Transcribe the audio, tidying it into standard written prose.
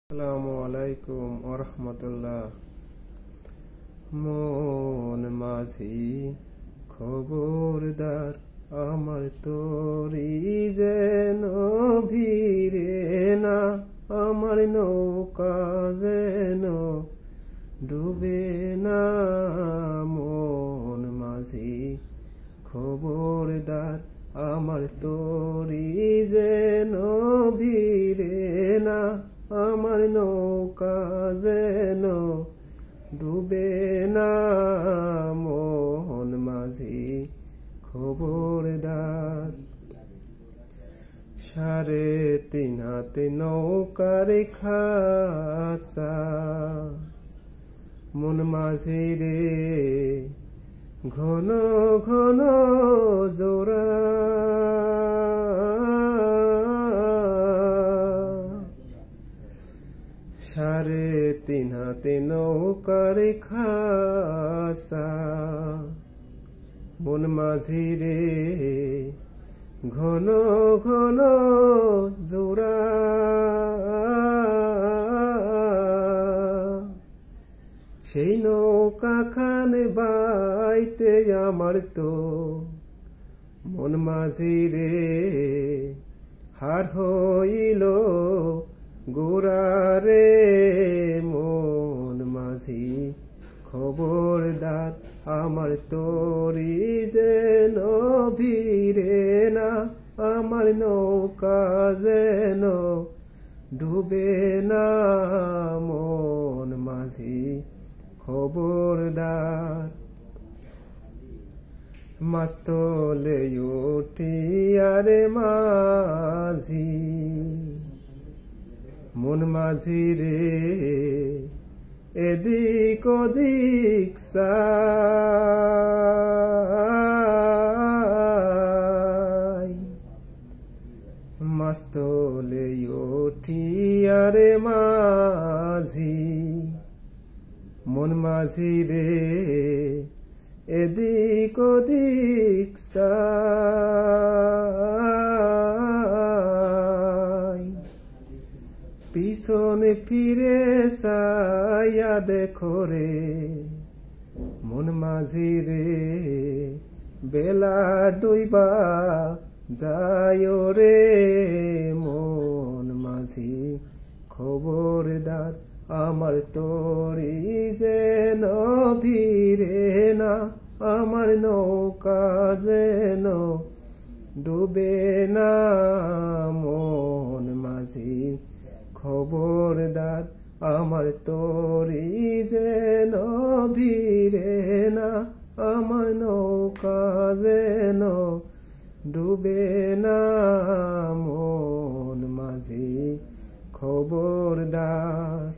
আসসালামু আলাইকুম ওরহমতুল্লাহ। মন মাঝি খবরদার, আমার তোরি যেন ভিড়ে না, আমার নৌকা যেন ডুবে না। মন মাঝি খবরদার, আমার তোরি যেন ভিড়ে না, আমার নৌকা যেন ডুবে না। মন মাঝি খবরদার, 3.5 হাতে নৌকার খাসা, মন মাঝি রে ঘন ঘন জোড়া। 3.5 হাতে নৌকার খাসা, মন মাঝি রে ঘন ঘন জোড়া। সেই নৌকা খানে বাইতে আমার তো মন মাঝি রে হার হইল গোরা রে। মন মাঝি খবরদার, আমার তোরি যেন ভিড়ে না, আমার নৌকা যেন ডুবে না। মন মাঝি খবরদার, মাছ তোলে উঠি আরে মাঝি, মন মাঝি রে এদিক ওদিক চাই। মাছ তোলে উঠি আরে মাঝি, মন মাঝি রে এদিক ওদিক চাই। পিছনে ফিরে চাইয়া দেখো রে মন মাঝি রে, বেলা ডুইবা যায় রে। মন মাঝি খবরদার, আমার তোরি যেন ভিড়ে না, আমার নৌকা যেন ডুবে না। মন মাঝি খবরদার, আমার তোরি যেন ভিড়ে না, আমার নৌকা যেন ডুবে না। মন মাঝি খবরদার।